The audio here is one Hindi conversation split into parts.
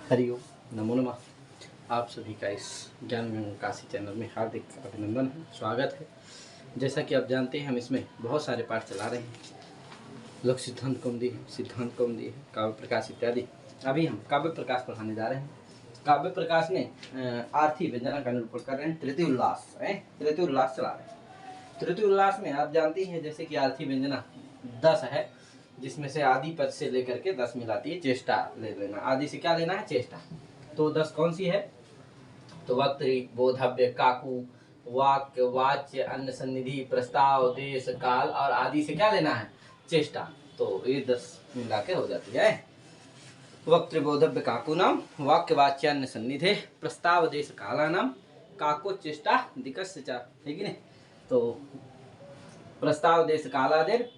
हरिओम, नमो नमः। आप सभी का इस ज्ञान में काशी चैनल में हार्दिक अभिनंदन है, स्वागत है। जैसा कि आप जानते हैं, हम इसमें बहुत सारे पाठ चला रहे हैं। लोक सिद्धांत कौमुदी है, सिद्धांत कौमुदी है, काव्य प्रकाश इत्यादि। अभी हम काव्य प्रकाश पढ़ाने जा रहे हैं। काव्य प्रकाश में आर्थी व्यंजना का निरूपण कर रहे हैं। तृतीय उल्लास चला रहे हैं। तृतीय उल्लास में आप जानते हैं जैसे कि आर्थी व्यंजना 10 है, जिसमें से आदि पद से लेकर के 10 मिलाती है। चेष्टा ले लेना, आदि से क्या लेना है? चेष्टा। तो 10 कौन सी है? तो वक्तृ, बोधव्य, काकु, वाक्य, वाच्य, अन्य सन्निधि, प्रस्ताव, देश, काल और आदि से क्या लेना है? चेष्टा। तो ये 10 मिला के हो जाती है। वक्तृ, बोधव्य, काकु नाम, वाक्य, वाच्य, अन्य सन्निधि, प्रस्ताव, देश, काला नाम, काको, चेष्टा, दिकस्य च, है कि नहीं? तो प्रस्ताव, देश, कालादेर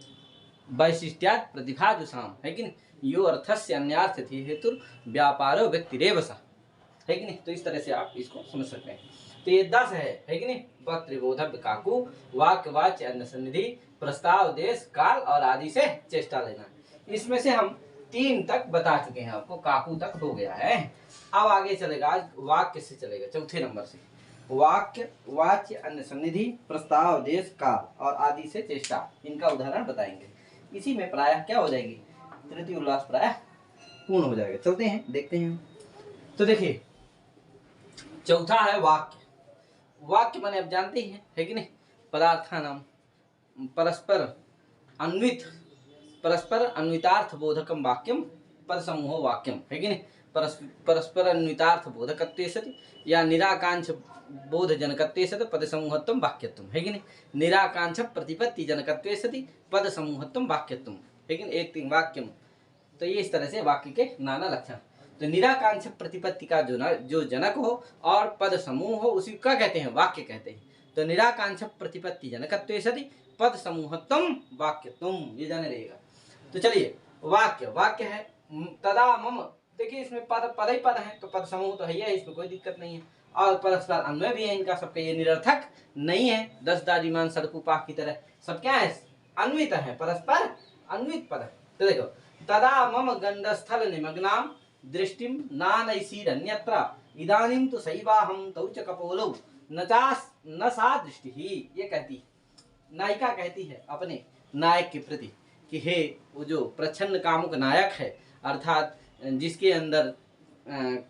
वैशिष्ट्यात् प्रतिभाजुषाम, है कि नहीं? यो अर्थस्य अन्यार्थ थी हेतु व्यापारो व्यक्तिरेव सा, है कि नहीं? तो इस तरह से आप इसको समझ सकते हैं। तो ये 10 है कि नहीं? वक्तृ, बोधव्य, काकु, वाक्य, वाच्य, अन्य सन्निधि, प्रस्ताव, देश, काल और आदि से चेष्टा लेना। इसमें से हम 3 तक बता चुके हैं आपको, काकु तक हो गया है। अब आगे चलेगा, आज वाक्य से चलेगा, चौथे नंबर से। वाक्य, वाच्य, अन्य सन्निधि, प्रस्ताव, देश, काल और आदि से चेष्टा, इनका उदाहरण बताएंगे। इसी में प्रायः क्या हो जाएगी? तृतीय उल्लास प्रायः पूर्ण हो जाएगा। चलते हैं, देखते हैं। तो देखिए, चौथा है वाक्य। वाक्य माने आप जानते हैं, है कि नहीं? पदार्थानाम परस्पर अन्वित, परस्पर अन्वितार्थ बोधकम वाक्यम पद समूहो वाक्यम, है कि नहीं? परस्पर अन्वितार्थ बोधकत्वे सति या निराकांक्ष बोध जनकत्वे सति पद समूहत्वम वाक्यत्वम, है कि नहीं? निराकांक्ष प्रतिपत्ति जनकत्वे सति पद समूहत्वम वाक्यत्वम, है कि नहीं? एक 3 वाक्यम। तो ये इस तरह से वाक्य के नाना लक्षण। तो निराकांक्ष प्रतिपत्ति का जो जनक हो और पद समूह हो, उसी का कहते हैं वाक्य कहते हैं। तो निराकांक्ष प्रतिपत्ति जनकत्वे सति पद समूहत्वम वाक्यत्वम, ये जाने रहेगा। तो चलिए, वाक्य वाक्य है तदा मम। देखिए, इसमें पद ही पद है, तो पद समूह तो है, इसमें कोई दिक्कत नहीं है। और परस्पर अन्वय भी है इनका, सबका ये निरर्थक नहीं है। 10 दादीमान सड़कुपाह की तरह सब क्या है? अन्वित है, परस्पर अन्वित पद है। तो देखो, तदा मम गंडस्थल निमग्नाम दृष्टिम नानैसीरन्यत्र इदानीं तो सैवाहम तौ च कपोलौ न सा दृष्टि ही। ये कहती, नायिका कहती है अपने नायक के प्रति कि हे वो जो प्रच्छन्न कामुक नायक है, अर्थात जिसके अंदर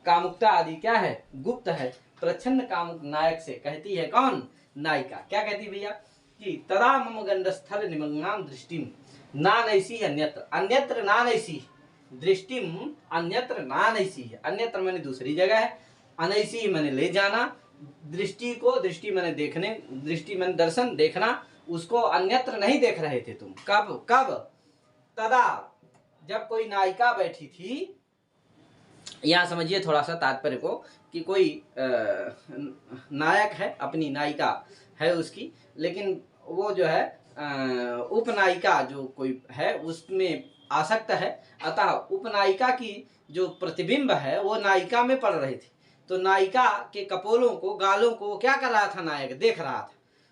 कामुकता आदि क्या है? गुप्त है। प्रच्छन्न कामुक नायक से कहती है कौन? नायिका। क्या कहती भैया? कि तदा मम गंडस्थल निमग्नाम दृष्टिम नानैसी अन्यत्र, अन्यत्र नानैसी दृष्टिम, अन्यत्र नानैसी है। अन्यत्र मैंने दूसरी जगह है, अनैसी मैंने ले जाना, दृष्टि को, दृष्टि मैंने देखने, दृष्टि मैंने दर्शन देखना, उसको अन्यत्र नहीं देख रहे थे तुम। कब कब? तदा, जब कोई नायिका बैठी थी। यहाँ समझिए थोड़ा सा तात्पर्य को, कि कोई नायक है, अपनी नायिका है उसकी, लेकिन वो जो है उपनायिका जो कोई है उसमें आसक्त है। अतः उपनायिका की जो प्रतिबिंब है वो नायिका में पड़ रही थी। तो नायिका के कपोलों को, गालों को क्या कर रहा था? नायक देख रहा था।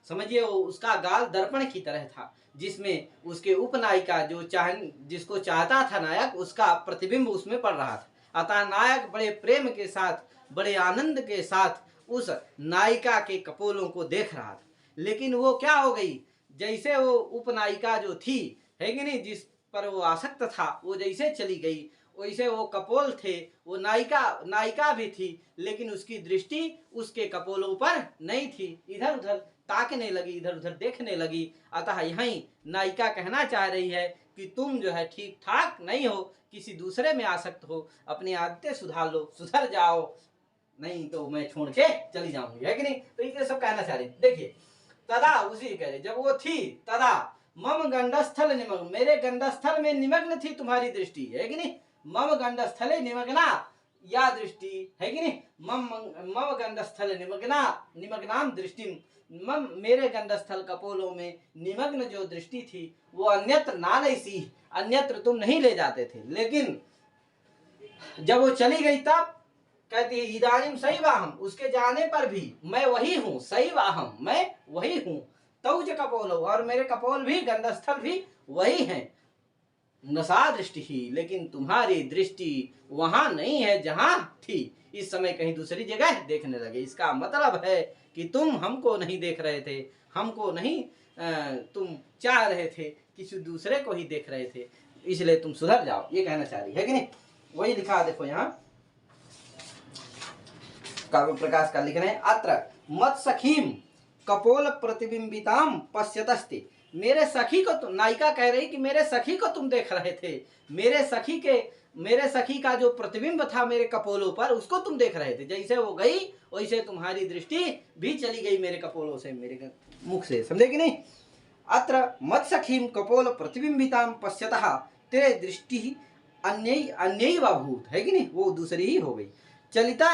समझिए, उसका गाल दर्पण की तरह था, जिसमें उसके उपनायिका जो जिसको चाहता था नायक, उसका प्रतिबिंब उसमें पड़ रहा था। अतः नायक बड़े प्रेम के साथ, बड़े आनंद के साथ उस नायिका के कपोलों को देख रहा था। लेकिन वो क्या हो गई? जैसे वो उपनायिका जो थी, है कि नहीं, जिस पर वो आसक्त था, वो जैसे चली गई, वैसे वो कपोल थे, वो नायिका भी थी, लेकिन उसकी दृष्टि उसके कपोलों पर नहीं थी। इधर उधर ताकने लगी, इधर उधर देखने लगी। अतः यहीं नायिका कहना चाह रही है कि तुम जो है ठीक ठाक नहीं हो, किसी दूसरे में आसक्त हो, अपनी आदतें सुधार लो, सुधर जाओ, नहीं तो मैं छोड़ के चली जाऊंगी, है कि नहीं? तो ये सब कहना चाह रही। देखिए, तदा उसी कह रहे, जब वो थी, तदा मम गंडस्थल निमग्न, मेरे गंडस्थल में निमग्न थी तुम्हारी दृष्टि, है कि नहीं? मम गंडस्थले निमग्ना या दृष्टि, है कि नहीं? मम गंडस्थल निमग्नाम दृष्टि, मम मेरे गंडस्थल कपोलों में निमग्न जो दृष्टि थी वो अन्यत्र नानैसी, अन्यत्र तुम नहीं ले जाते थे। लेकिन जब वो चली गई तब कहती है इदानीम सैवाहम, उसके जाने पर भी मैं वही हूँ, सैवाहम मैं वही हूँ, तौज कपोल, और मेरे कपोल भी, गंडस्थल भी वही हैं। नसा दृष्टि ही, लेकिन तुम्हारी दृष्टि वहां नहीं है जहां थी, इस समय कहीं दूसरी जगह देखने लगे। इसका मतलब है कि तुम हमको नहीं देख रहे थे, हमको नहीं तुम चाह रहे थे, किसी दूसरे को ही देख रहे थे, इसलिए तुम सुधर जाओ, ये कहना चाह रही है कि नहीं। वही लिखा देखो यहाँ काव्य प्रकाश का लिख रहे हैं, अत्र मत सखीम कपोल प्रतिबिंबिताम पश्यतस्ते, मेरे सखी को तुम, नायिका कह रही कि मेरे सखी को तुम देख रहे थे, मेरे सखी का जो प्रतिबिंब था मेरे कपोलों पर, उसको तुम देख रहे थे, जैसे वो गई वैसे तुम्हारी दृष्टि भी चली गई मेरे कपोलों से, मेरे मुख से, समझे कि नहीं। अत्र मत सखीम कपोल प्रतिबिंबिताम पश्यतः तेरे दृष्टि अन्य भूत, है कि नहीं, वो दूसरी ही हो गई। चलिता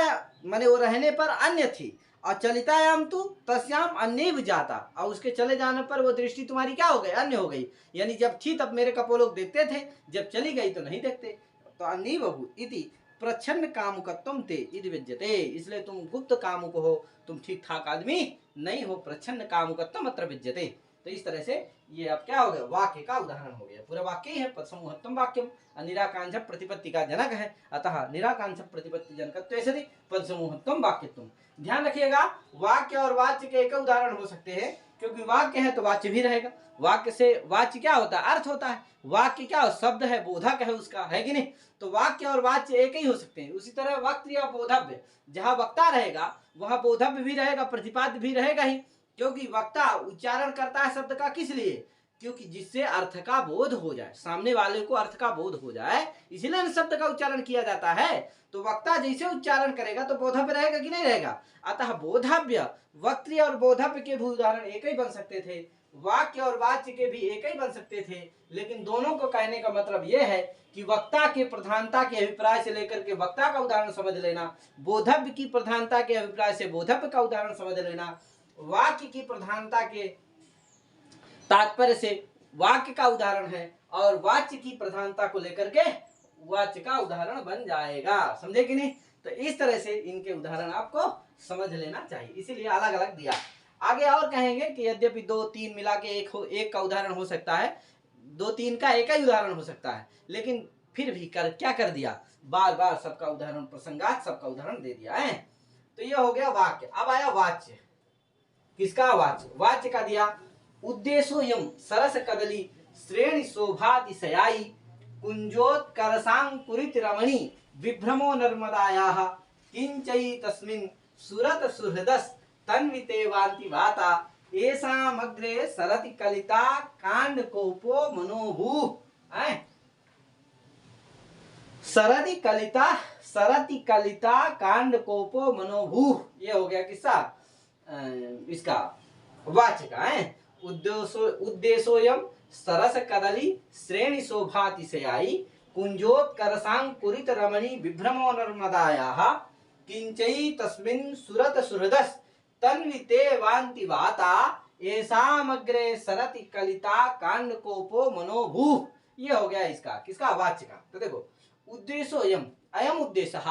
माने वो रहने पर अन्य थी, और चलितायाम तू तस्याम अन्य जाता, और उसके चले जाने पर वो दृष्टि तुम्हारी क्या हो गई, अन्य हो गई। यानी जब थी तब मेरे कपोलों देखते थे, जब चली गई तो नहीं देखते, तो अन्य भूत इति प्रच्छन्न कामुकत्वम ते इति विद्यते, इसलिए तुम गुप्त कामुक हो, तुम ठीक ठाक आदमी नहीं हो, प्रच्छन्न कामुकत्वम अत्र विद्यते। तो इस तरह से ये अब क्या हो गया, वाक्य का उदाहरण हो गया, पूरा वाक्य ही है, पदसमूहत्वम वाक्यम, निराकांक्ष प्रतिपत्ति का जनक है, अतः निराकांक्ष प्रतिपत्ति जनकत्व सति पदसमूहत्वम वाक्यत्वम। ध्यान रखिएगा, वाक्य और वाच्य के एक उदाहरण हो सकते हैं, क्योंकि वाक्य है तो वाच्य भी रहेगा, वाक्य से वाच्य क्या होता है, अर्थ होता है, वाक्य क्या शब्द है, बोधक है उसका, है कि नहीं, तो वाक्य और वाच्य एक ही हो सकते हैं। उसी तरह वक्तृ या बोधव्य, जहां वक्ता रहेगा वहां बोधव्य भी रहेगा, प्रतिपाद्य भी रहेगा ही, क्योंकि वक्ता उच्चारण करता है शब्द का, किस लिए, क्योंकि जिससे अर्थ का बोध हो जाए, सामने वाले को अर्थ का बोध हो जाए, इसीलिए शब्द का उच्चारण किया जाता है। तो वक्ता जैसे उच्चारण करेगा तो बोधव्य रहेगा कि नहीं रहेगा, अतः बोधव्य, वक्तृ और बोधव्य के भी उदाहरण एक ही बन सकते थे, वाक्य और वाच्य के भी एक ही बन सकते थे, लेकिन दोनों को कहने का मतलब यह है कि वक्ता के प्रधानता के अभिप्राय से लेकर के वक्ता का उदाहरण समझ लेना, बोधव्य की प्रधानता के अभिप्राय से बोधव्य का उदाहरण समझ लेना, वाक्य की प्रधानता के तात्पर्य से वाक्य का उदाहरण है, और वाच्य की प्रधानता को लेकर के वाच्य का उदाहरण बन जाएगा, समझे कि नहीं। तो इस तरह से इनके उदाहरण आपको समझ लेना चाहिए, इसीलिए अलग अलग दिया। आगे और कहेंगे कि यद्यपि 2-3 मिला के एक का उदाहरण हो सकता है, 2-3 का एक ही उदाहरण हो सकता है, लेकिन फिर भी क्या कर दिया, बार बार सबका उदाहरण प्रसंगात सबका उदाहरण दे दिया है। तो ये हो गया वाक्य। अब आया वाच्य, किसका वाच्य, वाच्य का दिया, उद्देश्योयम सरस कदली श्रेणी शोभातिशयाई कुंजोत्कर्षांकुरित रमणी विभ्रमो नर्मदायाः किंचयि तस्मिन् सुरत सुहृदस् तन्विते वान्ति वाता एषामग्रे सरति कलिता कांडकोपो मनोभूः। सरति कलिता कांडकोपो मनोभूः, ये हो गया किस्सा इसका वाच्य का है। उद्देश्योयम सरस कदली श्रेणी शोभातिशयाई कुंजोत्कर्षांकुरित रमणी विभ्रमो नर्मदायाः किंचयि तस्मिन् सुरत सुहृदस् तन्विते वान्ति वाता एषामग्रे सरति कलिता कांडकोपो मनोभूः, ये हो गया इसका किसका, वाच्य का। तो देखो उद्देश्योयम, अयम उद्देश्य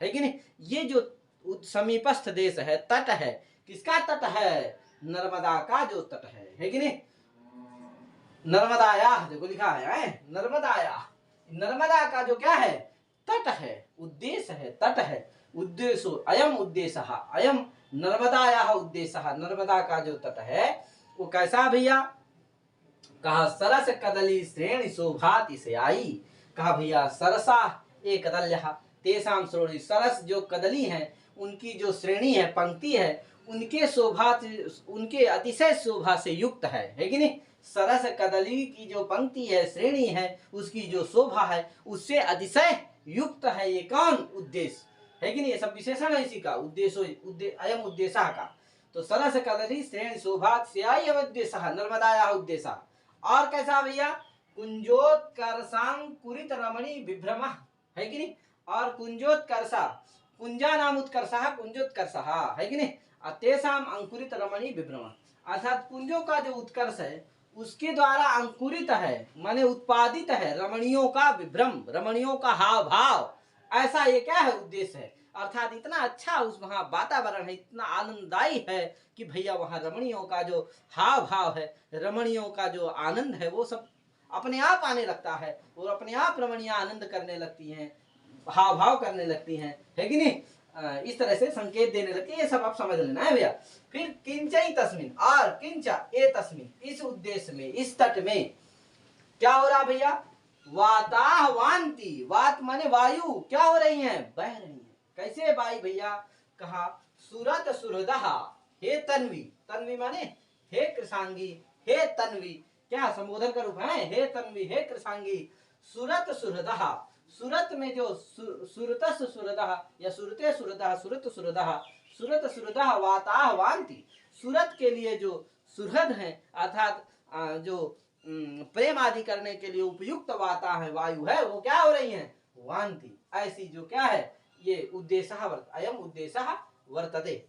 है कि नहीं, ये जो समीपस्थ देश है, तट है, किसका तट है, नर्मदा का जो तट है कि नहीं, नर्मदाया देखो लिखा है, नर्मदाया, नर्मदा का जो क्या है, तट है, उद्देश्य है, तट है, उद्देश्य अयम उद्देश्य, अयम नर्मदाया उद्देश्य, नर्मदा का जो तट है वो कैसा भैया, कहा सरस कदली श्रेणी शोभातिशयाई, कहा भैया सरसा एक कदल्यः तेषां श्रोणी, सरस जो कदली है उनकी जो श्रेणी है, पंक्ति है, उनके शोभा, उनके अतिशय शोभा से युक्त है कि नहीं, सरस कदली की जो पंक्ति है, श्रेणी है, उसकी जो शोभा है उससे अतिशय युक्त है, ये कौन, उद्देश्य है कि नहीं, ये सब विशेषण है इसी का, उद्देश्य अयम उद्देश्य का। तो सरस कदली श्रेणी शोभातिशयाई उद्देश्य नर्मदाया उद्देश्य, और कैसा भैया, कुंजोत्कर्षांकुरित रमणी विभ्रम, है कि नहीं, और कुंजोत्कर्षा, कुंजा नाम उत्कर्षः कुंजोत्कर्षः, है कि नहीं, तेषाम अंकुरित रमणी विभ्रम, अर्थात कुंजों का जो उत्कर्ष है उसके द्वारा अंकुरित है, माने उत्पादित है रमणियों का विभ्रम, रमणियों का हाव भाव, ऐसा ये क्या है, उद्देश्य है। अर्थात इतना अच्छा उस वहां वातावरण है, इतना आनंददायी है कि भैया वहां रमणियों का जो हाव भाव है, रमणियों का जो आनंद है वो सब अपने आप आने लगता है और अपने आप रमणियां आनंद करने लगती हैं, हाव भाव करने लगती हैं, है कि नहीं। इस तरह से संकेत देने लगती है। ये सब आप समझ लेना है भैया। फिर किंचई तस्मिन, और किंचा ए तस्मिन, इस उद्देश्य में, इस तट में क्या हो रहा भैया, वाताह वांति, वात माने वायु, क्या हो रही है, बह रही है। कैसे बाई भैया, कहा सुरत सुहृदहा, हे तन्वी, तन्वी माने हे कृषांगी, हे तन्वी, क्या संबोधन का रूप है, हे तन्वी, हे कृषांगी, सुरत सुहृदहा, सूरत में जो सुरतस सुरदः या सुरते सुरदः, सुरत सुरदः, सुरत सुरदः वाताह वांति, सूरत के लिए जो सुहृद है अर्थात जो प्रेम आदि करने के लिए उपयुक्त वाता है, वायु है, वो क्या हो रही है, वांति, ऐसी जो क्या है, ये उद्देश्य वर्त, अयम उद्देश्य वर्तते,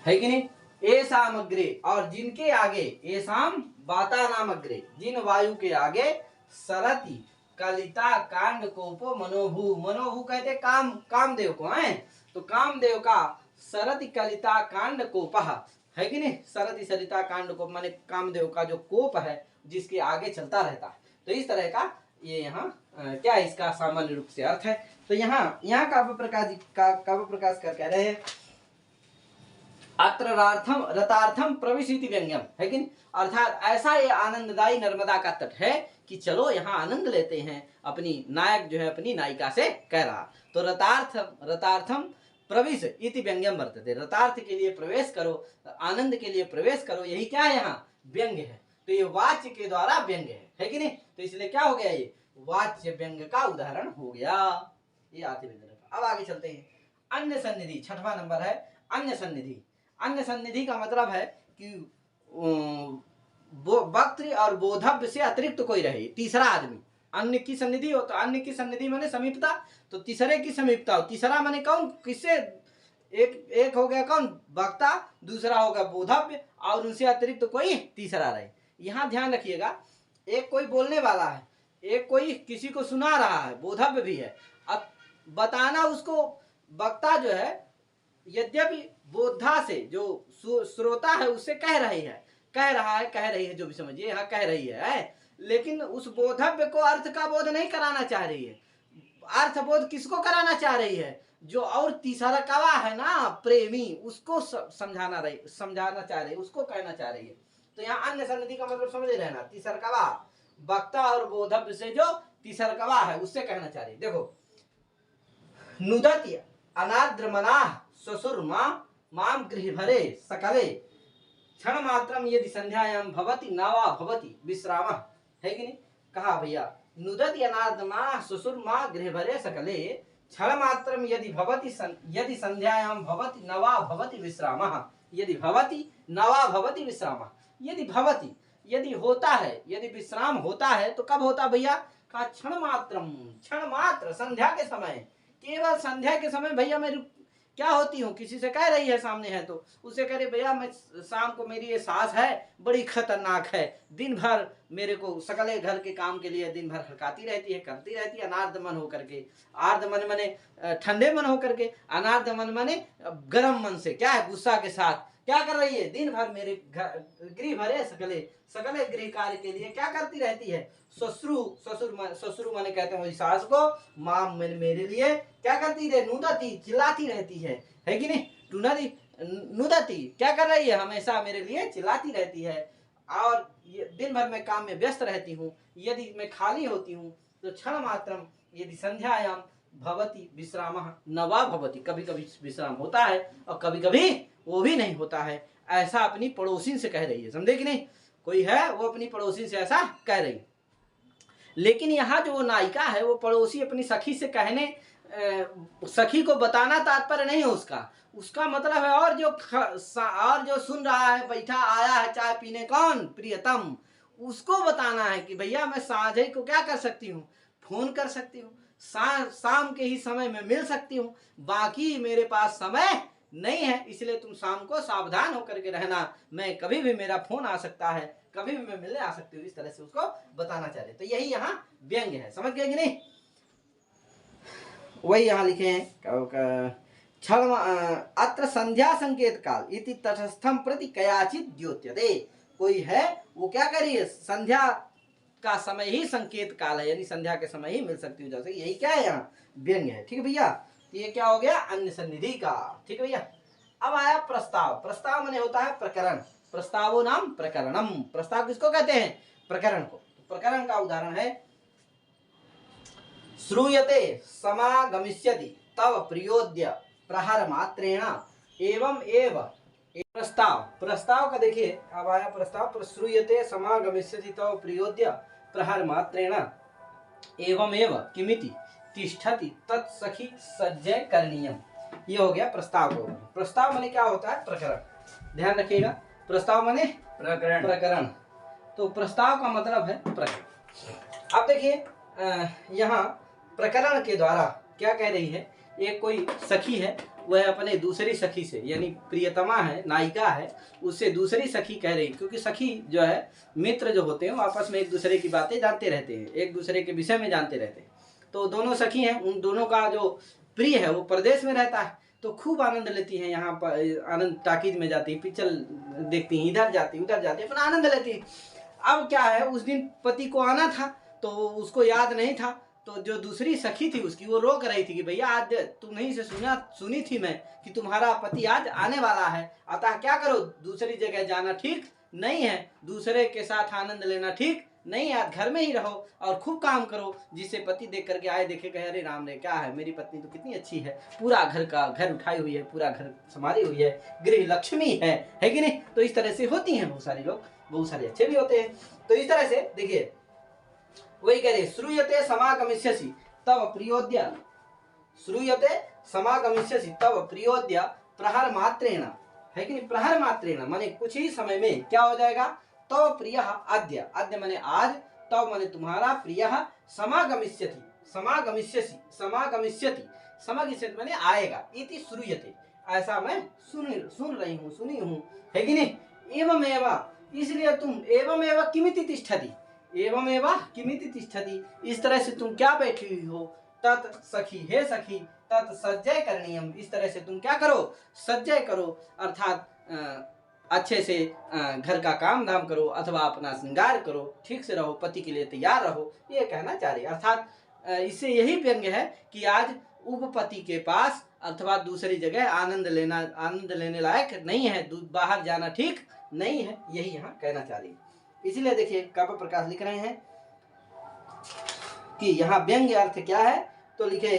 है कि नहीं। एसाम अग्रे, और जिनके आगे, एसाम वाता नाम अग्रे, जिन वायु के आगे, सरति कलिता कांड कोपो मनोभू, मनोभू कहते काम, कामदेव को है, तो कामदेव का सरति कलिता कांड कोपह, है कि नहीं, सरति सरिता कांड कोप माने कामदेव का जो कोप है जिसके आगे चलता रहता है। तो इस तरह का ये यहाँ क्या इसका सामान्य रूप से अर्थ है। तो यहाँ काव्य प्रकाश कर कह रहे हैं अत्रार्थम रतार्थम प्रविशिति व्यंग्यम, है कि नहीं, अर्थात ऐसा ये आनंददायी नर्मदा का तट है कि चलो यहाँ आनंद लेते हैं, अपनी नायक जो है अपनी नायिका से कह रहा। तो रतार्थम प्रविश इति व्यंग्यम वर्तते, रतार्थ के लिए प्रवेश करो, आनंद के लिए प्रवेश करो, यही क्या है, यहाँ व्यंग्य है। तो ये वाच्य के द्वारा व्यंग्य है कि नहीं। तो इसलिए क्या हो गया, ये वाच्य व्यंग्य का उदाहरण हो गया, ये आते अब आगे चलते हैं। अन्य सन्निधि, छठवां नंबर है अन्य सन्निधि। अन्य सन्निधि का मतलब है कि वक्तृ और बोधव्य से अतिरिक्त कोई रहे, तीसरा आदमी। अन्य की सन्निधि हो तो अन्य की सन्निधि माने समीपता, तो तीसरे की समीपता हो। तीसरा माने कौन, किससे, एक हो गया कौन, वक्ता, दूसरा होगा बोधव्य, और उनसे अतिरिक्त तो कोई तीसरा रहे। यहाँ ध्यान रखिएगा, एक कोई बोलने वाला है, एक कोई किसी को सुना रहा है, बोधव्य भी है। अब बताना उसको, वक्ता जो है यद्यपि बोधा से जो श्रोता है उससे कह रही है, कह रही है, जो भी समझिए यहाँ कह रही है, लेकिन उस बोधव्य को अर्थ का बोध नहीं कराना चाह रही है। अर्थ बोध किसको कराना चाह रही है, जो और तीसरा कवा है ना प्रेमी, उसको समझाना चाह रही है, उसको कहना चाह रही है। तो यहाँ अन्य सन्निधि का मतलब समझ रहे ना, तीसरा कवा, वक्ता और बोधव्य से जो तीसरा कवा है उससे कहना चाह रही है। देखो, नुदति अनाद्रमनाः ससुर्मा माम गृहभरे सकले क्षण मात्रम यदि संध्यायां भवति न वा भवति विश्रामः, है कि नहीं। कहा भैया नुदति अनाद्रमनाः ससुर्मा गृहभरे सकले क्षण मात्रम यदि संध्यायां भवति न वा भवति विश्रामः, यदि भवति न वा भवति विश्रामः, यदि भवति, यदि होता है, यदि विश्राम होता है तो कब होता भैया, कहा क्षण मात्र, संध्या के समय, केवल संध्या के समय भैया मैं क्या होती हूँ, किसी से कह रही है, सामने है तो उससे कह रही भैया मैं शाम को, मेरी ये सास है बड़ी खतरनाक है, दिन भर मेरे को सकले घर के काम के लिए दिन भर हड़काती रहती है, करती रहती है, अनार्ध मन होकर के, आर्ध मन मने ठंडे मन होकर के, अनार्ध मन मने गर्म मन से, क्या है गुस्सा के साथ क्या कर रही है, दिन भर मेरे गृह भरे सकले गृह कार्य के लिए क्या करती रहती है, ससुर माने कहते हैं सास को, माँ मेरे लिए क्या करती है, नुदती, चिल्लाती रहती है कि नहीं, नुदती क्या कर रही है, हमेशा मेरे लिए चिल्लाती रहती है, और दिन भर मैं काम में व्यस्त रहती हूँ। यदि मैं खाली होती हूँ तो क्षण मात्रम यदि संध्यायाम भवति विश्रामः न वा भवति, कभी कभी विश्राम होता है और कभी कभी वो भी नहीं होता है, ऐसा अपनी पड़ोसी से कह रही है, समझे कि नहीं, कोई है वो अपनी पड़ोसी से ऐसा कह रही है। लेकिन यहाँ जो वो नायिका है वो पड़ोसी अपनी सखी से कहने, सखी को बताना तात्पर्य नहीं है उसका मतलब है और जो सुन रहा है, बैठा आया है चाय पीने, कौन, प्रियतम, उसको बताना है कि भैया मैं साझे को क्या कर सकती हूँ, फोन कर सकती हूँ, शाम के ही समय में मिल सकती हूँ, बाकी मेरे पास समय नहीं है, इसलिए तुम शाम को सावधान होकर के रहना, मैं कभी भी, मेरा फोन आ सकता है, कभी भी मैं मिलने आ सकती हूँ, इस तरह से उसको बताना चाह रहे। तो यही यहाँ व्यंग्य है, समझ गए कि नहीं। वही यहाँ लिखे हैं क्षण अत्र संध्या संकेत काल इति तटस्थम प्रति कयाचित द्योत्यते, कोई है वो क्या करिए, संध्या का समय ही संकेत काल है, यानी संध्या के समय ही मिल सकती हो जा सके, यही क्या है यहाँ व्यंग्य है। ठीक है भैया, तो ये क्या हो गया अन्य सन्निधि का। ठीक है भैया, अब आया प्रस्ताव। प्रस्ताव माने होता है प्रकरण, प्रस्तावो नाम प्रकरणम। प्रस्ताव किसको कहते हैं, प्रकरण को। तो प्रकरण का उदाहरण है श्रूयते समागमिष्यति तव प्रियोद्य प्रहर मात्रेण एवं एव। प्रस्ताव, प्रस्ताव का देखिए अब आया प्रस्ताव, श्रूयते समागमिष्यति तव प्रियोद्य प्रहर मात्रेण एवं एव किमिति तिष्ठति तत्सखी सज्जय करणीयम। ये हो गया प्रस्ताव को। प्रस्ताव माने क्या होता है, प्रकरण। ध्यान रखिएगा, प्रस्ताव माने प्रकरण, प्रकरण। तो प्रस्ताव का मतलब है प्रकरण। अब देखिए यहाँ प्रकरण के द्वारा क्या कह रही है, एक कोई सखी है, वह अपने दूसरी सखी से, यानी प्रियतमा है, नायिका है, उससे दूसरी सखी कह रही, क्योंकि सखी जो है मित्र जो होते हैं वो आपस में एक दूसरे की बातें जानते रहते हैं, एक दूसरे के विषय में जानते रहते हैं। तो दोनों सखी हैं, उन दोनों का जो प्रिय है वो प्रदेश में रहता है, तो खूब आनंद लेती हैं। यहाँ पर आनंद टाकीज में जाती है, पिक्चर देखती हैं, इधर जाती उधर जाती, अपना आनंद लेती है। अब क्या है, उस दिन पति को आना था तो उसको याद नहीं था, तो जो दूसरी सखी थी उसकी वो रोक रही थी कि भैया आज तुम्हीं से सुनी थी मैं कि तुम्हारा पति आज आने वाला है, अतः क्या करो दूसरी जगह जाना ठीक नहीं है, दूसरे के साथ आनंद लेना ठीक नहीं, आज घर में ही रहो और खूब काम करो, जिससे पति देख करके आए, देखे कहे अरे राम रे क्या है, मेरी पत्नी तो कितनी अच्छी है, पूरा घर उठाई हुई है, पूरा घर संभाली हुई है, गृह लक्ष्मी है कि नहीं। तो इस तरह से होती हैं बहुत सारे लोग, बहुत सारे अच्छे भी होते हैं। तो इस तरह से देखिए वही कह रहे श्रूयते समागमिष्यसि तव प्रियोद्य, श्रूयते समागमिष्यसि तव प्रियोद्य प्रहर मात्रेण, है कि नहीं। प्रहर मात्रेण माने कुछ ही समय में क्या हो जाएगा, तव प्रिय अद्य, अद्य माने आज, तव माने तुम्हारा, प्रिय समागमिष्यति, समागमिष्यसि, समागमिष्यति, समागमिष्यति माने आएगा, इति श्रूयते, ऐसा मैं सुन रही हूँ, सुनी हूँ, है कि नहीं। एवं एवं, इसलिए तुम एवं एवं किमिति तिष्ठति, एवं एवं किमिति तिष्ठति, इस तरह से तुम क्या बैठी हुई हो, तत् सखी, हे सखी, तत् सज्जय करणीयम, इस तरह से तुम क्या करो, सज्जय करो, अर्थात अच्छे से घर का काम धाम करो, अथवा अपना श्रृंगार करो, ठीक से रहो, पति के लिए तैयार रहो, ये कहना चाह रही। अर्थात इससे यही व्यंग्य है कि आज उपपति के पास अथवा दूसरी जगह आनंद लेने लायक नहीं है, बाहर जाना ठीक नहीं है, यही यहाँ कहना चाह रही है। इसीलिए देखिए काव्य प्रकाश लिख रहे हैं कि यहाँ व्यंग्य अर्थ क्या है, तो लिखे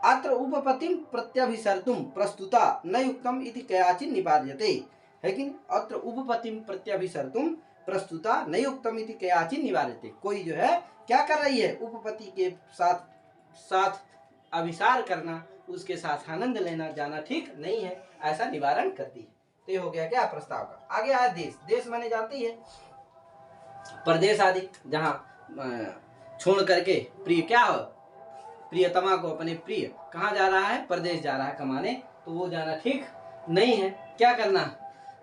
अत्र उपपतिम प्रत्यभिसर्तुम प्रस्तुता न युक्तम इति कयाचिन निपार्यते, है कि अत्र उपपतिम प्रत्यभिसर्तुम प्रस्तुता न युक्तम इति कयाचिन निवार्यते। कोई जो है क्या कर रही है, उपपति के साथ अभिसार करना, उसके साथ आनंद लेना जाना ठीक नहीं है, ऐसा निवारण करती है। तो ये हो गया क्या प्रस्ताव का। आगे आया देश। देश माने जानती है प्रदेश आदि, जहाँ छोड़ करके प्रिय क्या हो, प्रियतमा को अपने प्रिय कहाँ जा रहा है, प्रदेश जा रहा है कमाने, तो वो जाना ठीक नहीं है, क्या करना,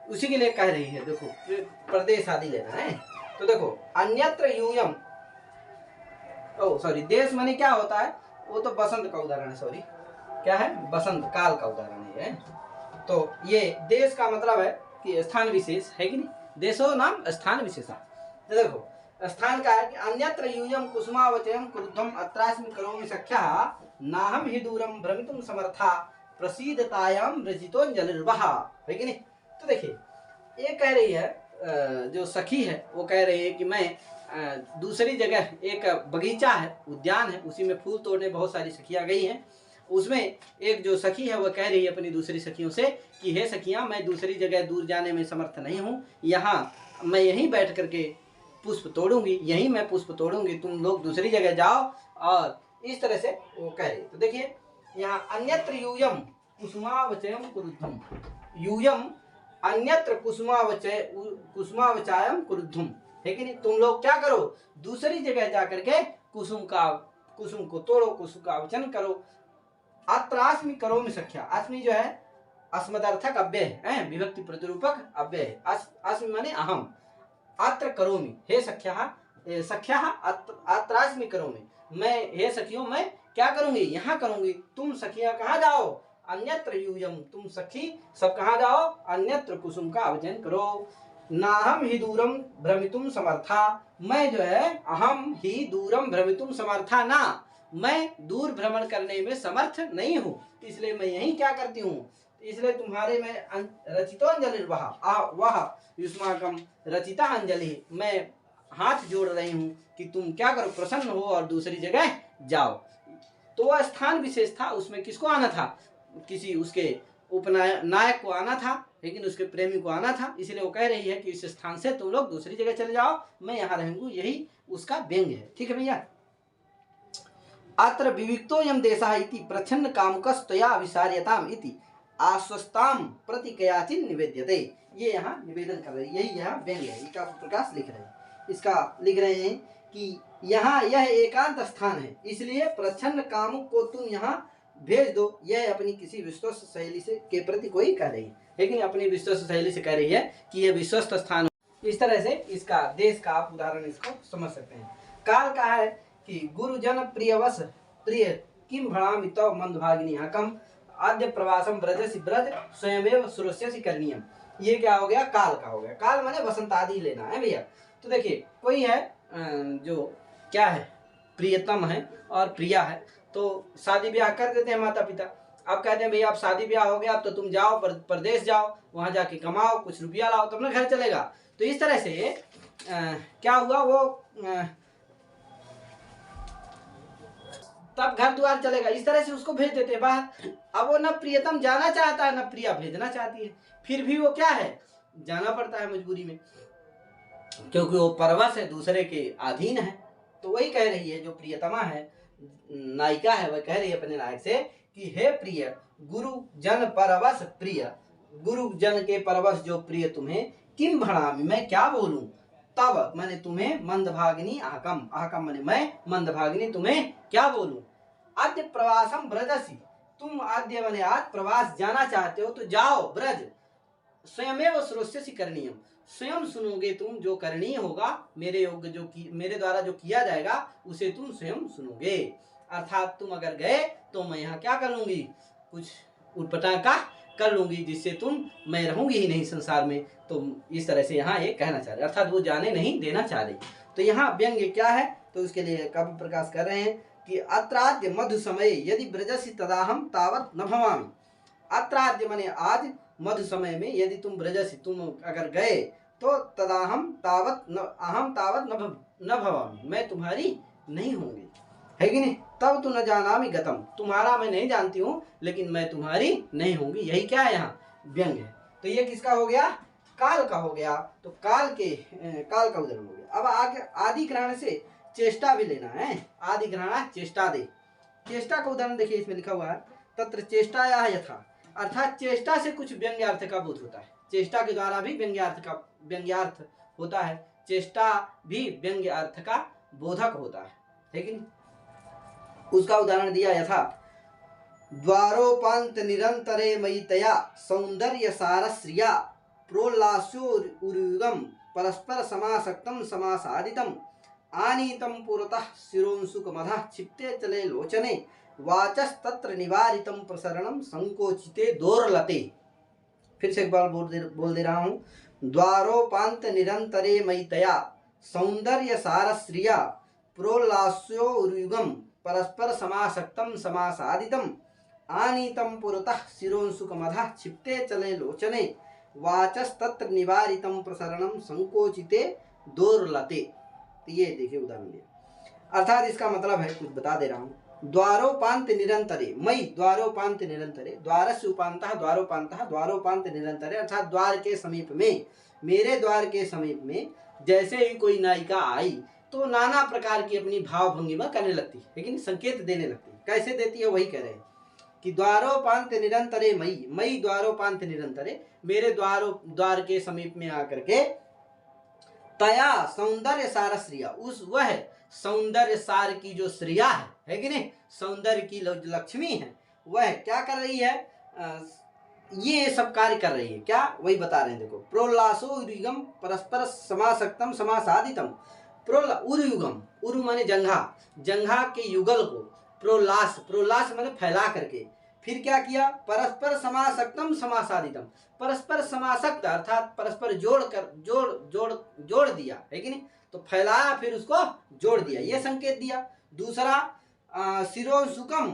उसी के लिए कह रही है। देखो प्रदेश आदि लेना है, तो देखो अन्यत्र यूयम, सॉरी देश माने क्या होता है, वो तो बसंत का उदाहरण है, सॉरी क्या है, बसंत काल का उदाहरण है। तो ये देश का मतलब है कि स्थान विशेष, है कि नहीं, देशो नाम स्थान विशेषा। तो देखो स्थान का है कि अन्यत्र यूयम कुसुमावचयम क्रुद्धम अत्रास्मि करोमि सख्या नाहम हि दूरम भ्रमितुम समर्था प्रसीदतायाम रजितोंजलिर्वह, है कि नहीं। तो देखिए ये कह रही है, जो सखी है वो कह रही है कि मैं दूसरी जगह, एक बगीचा है, उद्यान है, उसी में फूल तोड़ने बहुत सारी सखियां गई हैं, उसमें एक जो सखी है वह कह रही है अपनी दूसरी सखियों से कि हे सखियां, मैं दूसरी जगह दूर जाने में समर्थ नहीं हूँ, यहाँ मैं यहीं बैठ करके पुष्प तोड़ूंगी, यहीं मैं पुष्प तोड़ूंगी, तुम लोग दूसरी जगह जाओ, और इस तरह से वो कह रही। तो देखिए यहाँ अन्यत्र यूयम कुसुमावचयम क्रुद्धम, यूयम अन्यत्र कुसुमावचायम क्रुद्धम, है कि नहीं। तुम लोग क्या करो, दूसरी जगह जा करके कुसुम को तोड़ो, कुसुम का वचन करो। अत्रास्मि करोमि सख्या, अस्मि जो है अस्मदर्थक अव्यय है, विभक्ति प्रतिरूपक अव्यय है, अस्मि माने अहम, अत्र करोमि, हे सख्या अत्रास्मि करोमि, मैं हे सखियों मैं क्या करूंगी, यहाँ करूंगी, तुम सखियां कहाँ जाओ, अन्यत्र यूयम, तुम सखी सब कहाँ जाओ, अन्यत्र कुसुम का अवचन करो। नाहम ही दूरम भ्रमितुम समर्था, मैं जो है अहम ही दूरम भ्रमितुम समर्था ना, मैं दूर भ्रमण करने में समर्थ नहीं हूँ, इसलिए मैं यही क्या करती हूँ, इसलिए तुम्हारे में रचितो अंजलि वह युष्माकम रचिता अंजलि, मैं हाथ जोड़ रही हूँ कि तुम क्या करो, प्रसन्न हो और दूसरी जगह जाओ। तो वह स्थान विशेष था, उसमें किसको आना था, किसी उसके उपनायक को आना था, लेकिन उसके प्रेमी को आना था, इसलिए वो कह रही है कि इस स्थान से तुम लोग दूसरी जगह चले जाओ, मैं यहाँ रहूंगी, यही उसका व्यंग्य है। ठीक है भैया। अत्र विविक्तोऽयं देशः इति प्रच्छन्न कामुकस्तया विसार्यताम इति आश्वस्ताम प्रति कयाचिन निवेद्यते, ये यहाँ निवेदन कर रहे हैं, यही यहाँ व्यंग्य है, इसका प्रकाश लिख रहे हैं, इसका लिख रहे हैं कि यहाँ यह एकांत स्थान है, इसलिए प्रच्छन्न कामुक को तुम यहाँ भेज दो, यह अपनी किसी विश्वस्त सहेली से के प्रति कोई कह रही है, लेकिन अपनी विश्वस्त सहेली से कह रही है कि यह विश्वस्त स्थान। इस तरह से इसका देश का आप उदाहरण इसको समझ सकते हैं। काल का है कि गुरुजन प्रियवश प्रिय किम भणामि तव मंदभागिनी हकम आद्य प्रवासम ब्रजसि ब्रज स्वयमेव सुरस्यसि करणीयम, ये क्या हो गया, काल का हो गया। काल माने वसंत आदि लेना है भैया। तो देखिए कोई है जो क्या है, प्रियतम है और प्रिया है, तो शादी ब्याह कर देते हैं माता पिता। अब कहते हैं भैया अब शादी ब्याह हो गया, अब तो तुम जाओ परदेश जाओ, वहां जाके कमाओ, कुछ रुपया लाओ, तब ना घर चलेगा। तो इस तरह से क्या हुआ, वो तब घर द्वार चलेगा, इस तरह से उसको भेज देते हैं बाहर। अब वो न प्रियतम जाना चाहता है, न प्रिया भेजना चाहती है, फिर भी वो क्या है, जाना पड़ता है मजबूरी में, क्योंकि वो परवश है, दूसरे के अधीन है। तो वही कह रही है, जो प्रियतमा है, नायिका है, वह कह रही है अपने नायक से कि हे प्रिय गुरु जन परवश प्रिय, गुरु जन के परवश जो प्रिय तुम्हें, किम भणामि मैं क्या बोलूं, तब मैंने तुम्हें मंदभागिनी आहकम, आहकम मैंने मैं, मंदभागिनी तुम्हें क्या बोलूं, आद्य प्रवासम ब्रजसी, तुम आद्य मैंने आज प्रवास जाना चाहते हो तो जाओ ब्रज, स्वयमेव श्रोष्यसि करणीयम, स्वयं सुनोगे तुम, जो करणीय होगा मेरे योग्य जो मेरे द्वारा जो किया जाएगा उसे तुम स्वयं सुनोगे। अर्थात तुम अगर गए तो मैं यहाँ क्या कर लूंगी, कुछ उटपटांग का कर लूंगी, जिससे तुम, मैं रहूंगी ही नहीं संसार में। तो इस तरह से यहाँ ये कहना चाह रहे, अर्थात वो जाने नहीं देना चाह रही। तो यहाँ व्यंग्य क्या है, तो उसके लिए काव्य प्रकाश कर रहे हैं कि अत्राद्य मधु समय यदि ब्रजसि तदाहम तावत न भवामि, अत्राद्य माने आज, मधु समय में यदि तुम ब्रजसि तुम अगर गए तो तदाहम तावत न अहम तावत न भवामि, मैं तुम्हारी नहीं होंगी, है कि नहीं, तब तो न जानामि गतम, तुम्हारा मैं नहीं जानती हूँ लेकिन मैं तुम्हारी नहीं होंगी, यही क्या है यहाँ व्यंग्य है। तो ये किसका हो गया, काल का हो गया। तो काल का उदाहरण हो गया। अब आगे आदि ग्रहण से चेष्टा भी लेना है, आदि ग्रहण चेष्टा दे, चेष्टा का उदाहरण देखिए, इसमें लिखा हुआ है तत्र चेष्टाया यथा, अर्थात चेष्टा से कुछ व्यंग्यार्थ का बोध होता है, चेष्टा के द्वारा भी व्यंग्यार्थ होता है, चेष्टा भी व्यंग्य अर्थ का बोधक होता है, लेकिन उसका उदाहरण दिया यथा द्वारोपांत निरंतरे मयितया सौंदर्य सारश्रिया प्रोल्लास्योरुगम परस्पर समासक्तम समासादितम आनीतम पुरतः शिरोंसुकमधः क्षिप्ते चले लोचने वाचस्तत्र निवारितम प्रसरणम संकोचिते दोर्लते। फिर से एक बार बोल दे रहा हूँ, द्वारोपांत निरंतरे मयितया सौंदर्य सारश्रिया प्रोल्लास्योरुगम परस्पर समासक्तम समासादितम आनीतम पुरतः शिरोंसुकमधः क्षिप्ते चले लोचने वाचस्तत्र निवारितम प्रसरणम संकोचिते दोर्लते। तो ये देखिए उदाहरण दिया, अर्थात इसका मतलब है, कुछ बता दे रहा हूँ, द्वारोपांत निरंतरे मई द्वारोपांत निरंतरे, द्वारस्य उपांतः द्वारोपांतः द्वारोपांत निरंतरे, अर्थात द्वार के समीप में, मेरे द्वार के समीप में जैसे ही कोई नायिका आई तो नाना प्रकार की अपनी भाव भंगिमा करने लगती, लेकिन संकेत देने लगती। कैसे देती है वही कह रहे हैं कि द्वारोपांत निरंतरे मई, मई द्वारोपांत निरंतरे, मेरे द्वार के समीप में आकर के तया सौंदर्य सारश्रिया, उस वह सौंदर्य सार की जो श्रिया है कि नहीं, सौंदर्य की लक्ष्मी है, वह क्या कर रही है, ये सब कार्य कर रही है। क्या, वही बता रहे हैं, देखो प्रोल्लासो उरुयुगम परस्पर समासक्तम समासादितम, उरुयुगम, उरु माने जंघा, जंघा के युगल को, प्रोल्लास, प्रोल्लास माने फैला करके, फिर क्या किया, परस्पर समासक्तम समासादितम, परस्पर समासक्त अर्थात परस्पर जोड़ कर जोड़ दिया है कि नहीं, तो फैलाया फिर उसको जोड़ दिया, ये संकेत दिया। दूसरा शिरोंसुकम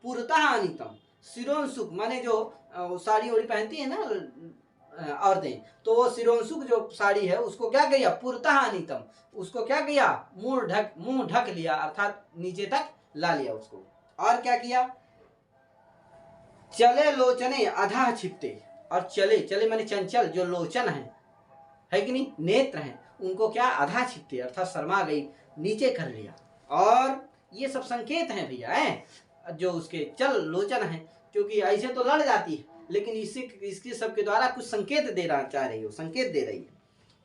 पुरतः आनीतम, शिरोंसुक माने जो साड़ी ओड़ी पहनती है ना औरतें, तो वो शिरोंसुक जो साड़ी है उसको क्या किया, पुरतः आनीतम, उसको क्या किया, मुंह ढक लिया अर्थात नीचे तक ला लिया उसको। और क्या किया, चले लोचने अधा छिपते, और चले माने चंचल, जो लोचन है कि नहीं, नेत्र हैं, उनको क्या अधा छिपते अर्थात शर्मा गई, नीचे कर लिया। और ये सब संकेत हैं भैया, हैं जो उसके चल लोचन है, क्योंकि ऐसे तो लड़ जाती है, लेकिन इसके सब के द्वारा कुछ संकेत देना चाह रही हो, संकेत दे रही है।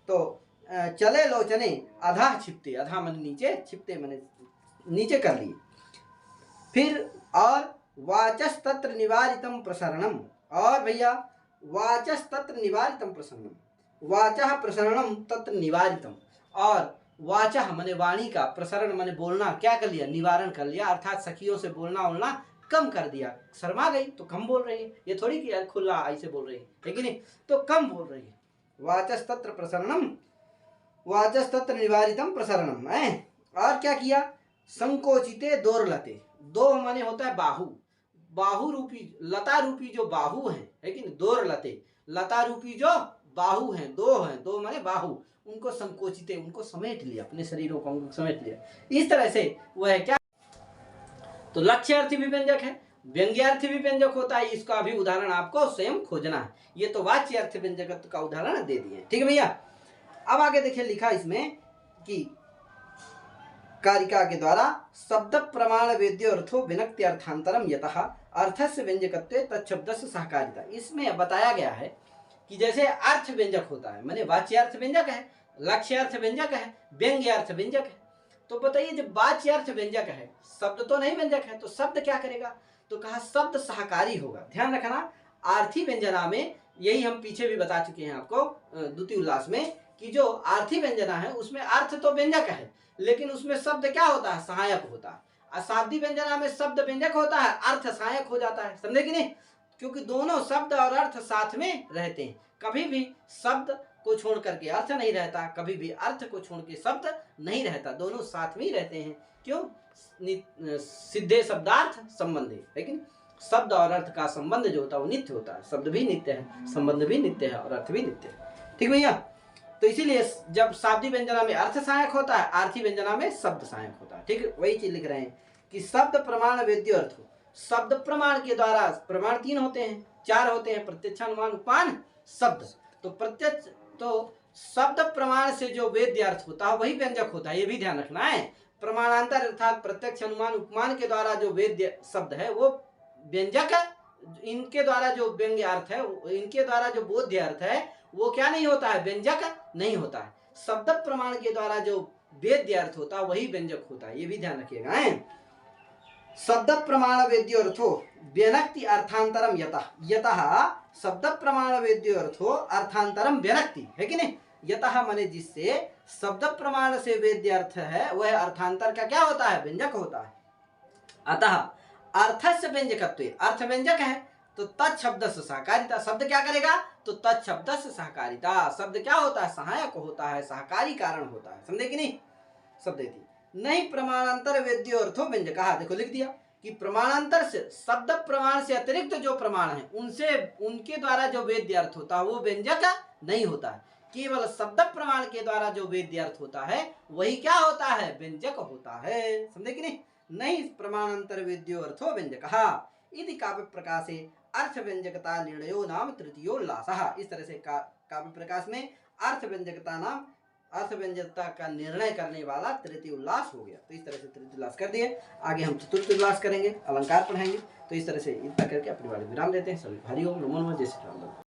तो चले लोचने अधा छिपते, अधा मन नीचे, छिपते मन नीचे कर लिए। फिर और वाचस तत्र निवारितम प्रसरणम, और भैया वाचस तत्र निवारितम प्रसरणम, वाचः प्रसरणम तत्र निवारितम, और वाचः माने वाणी का, प्रसरण माने बोलना क्या कर लिया, निवारण कर लिया, अर्थात सखियों से बोलना बोलना कम कर दिया, शर्मा गई तो कम बोल रही है, ये थोड़ी कि यार खुला ऐसे बोल रही है कि नहीं, तो कम बोल रही है। वाचस तत्र प्रसरणम, वाचस तत्र निवारितम प्रसरणम है। और क्या किया, संकोचिते दोरलते, दो माने होता है बाहु, बाहु रूपी लता रूपी जो बाहु है कि नहीं, दोरलते लता रूपी जो बाहु हैं, दो माने बाहु, उनको संकोचिते, उनको समेट लिया, अपने शरीरों को उनको समेट लिया। इस तरह से वह क्या, तो लक्ष्यार्थी भी व्यंजक है, व्यंग्यार्थी भी व्यंजक होता है, इसका भी उदाहरण आपको स्वयं खोजना है। ये तो वाच्यार्थ व्यंजकत्व का उदाहरण दे दिए, ठीक है भैया। अब आगे देखिए लिखा इसमें कि कारिका के द्वारा शब्द प्रमाण वेद्यो अर्थो विनक्ति अर्थांतरम यतः अर्थस्य व्यंजकत्वे तत्शब्दस्य सहकारिता। इसमें बताया गया है कि जैसे अर्थ व्यंजक होता है, माने वाच्यार्थ व्यंजक है, लक्ष्यार्थ व्यंजक है, व्यंग्यार्थ व्यंजक है। तो बताइए जब वाच्यार्थ व्यंजक है, शब्द तो नहीं व्यंजक है, तो शब्द क्या करेगा, तो कहा शब्द सहकारी होगा। ध्यान रखना, आर्थी व्यंजना में, यही हम पीछे भी बता चुके हैं आपको द्वितीय उल्लास में, कि जो आर्थी व्यंजना है उसमें अर्थ तो व्यंजक है, लेकिन उसमें शब्द क्या होता है, सहायक होता है। अशाब्दी व्यंजना में शब्द व्यंजक होता है, अर्थ सहायक हो जाता है, समझे कि नहीं, क्योंकि दोनों शब्द और अर्थ साथ में रहते हैं। कभी भी शब्द को छोड़ करके अर्थ नहीं रहता, कभी भी अर्थ को छोड़ के शब्द नहीं रहता, दोनों साथ में ही रहते हैं। क्यों, सिद्धे शब्दार्थ संबंध है, लेकिन शब्द और अर्थ का संबंध जो होता है वो नित्य होता है, शब्द भी नित्य है, संबंध भी नित्य है और अर्थ भी नित्य है, ठीक भैया। तो इसीलिए जब शाब्दी व्यंजना में अर्थ सहायक होता है, आर्थी व्यंजना में शब्द सहायक होता है, ठीक, वही चीज लिख रहे हैं कि शब्द प्रमाण वेद्य अर्थ, शब्द प्रमाण के द्वारा, प्रमाण 3 होते हैं, 4 होते हैं, प्रत्यक्ष अनुमान उपमान शब्द। तो प्रत्यक्ष, तो शब्द प्रमाण से जो वेद्य अर्थ होता है वही व्यंजक होता है, ये भी ध्यान रखना है। प्रमाणांतर अर्थात प्रत्यक्ष अनुमान उपमान के द्वारा जो वेद्य शब्द है वो व्यंजक है, इनके द्वारा जो व्यंग्य अर्थ है, इनके द्वारा जो बोध्य अर्थ है वो क्या नहीं होता है, व्यंजक नहीं होता है। शब्द प्रमाण के द्वारा जो वेद्य अर्थ होता है वही व्यंजक होता है, ये भी ध्यान रखिएगा। शब्द प्रमाण वेद्यो अर्थो व्यनक्ति अर्थांतरम यतः, यतः शब्द प्रमाण वेद्यो अर्थो अर्थांतरम व्यनक्ति है कि नहीं, यतः माने जिससे शब्द प्रमाण से वेद्य अर्थ है वह अर्थांतर का क्या होता है, व्यंजक होता है। अतः अर्थस्य व्यंजकत्व, अर्थ व्यंजक है तो तत्शब्द से सहकारिता, शब्द क्या करेगा, तो तत्शब्द से सहकारिता, शब्द क्या होता है, सहायक होता है, सहकारी कारण होता है, समझे कि नहीं। शब्द थी नहीं प्रमाणांतर वेद्यो अर्थो व्यंजक, देखो लिख दिया कि प्रमाणांतर से, शब्द प्रमाण से अतिरिक्त जो प्रमाण है उनसे, उनके द्वारा जो वेद्य अर्थ होता है वो व्यंजक नहीं होता है, केवल शब्द प्रमाण के द्वारा जो वेद्य अर्थ होता है वही क्या होता है, व्यंजक होता है, समझे कि नहीं। नहीं प्रमाणांतर वेद्यो अर्थो व्यंजक इति काव्य प्रकाशे अर्थ व्यंजकता निर्णयो नाम तृतीयोल्लासः। इस तरह से काव्य प्रकाश में अर्थ व्यंजकता नाम, अर्थ व्यंजकता का निर्णय करने वाला तृतीय उल्लास हो गया। तो इस तरह से तृतीय उल्लास कर दिए, आगे हम चतुर्थ उल्लास करेंगे, अलंकार पढ़ाएंगे। तो इस तरह से इतना करके अपनी वाली विराम देते हैं। सभी भाइयों नमो नमः, जय श्री राम।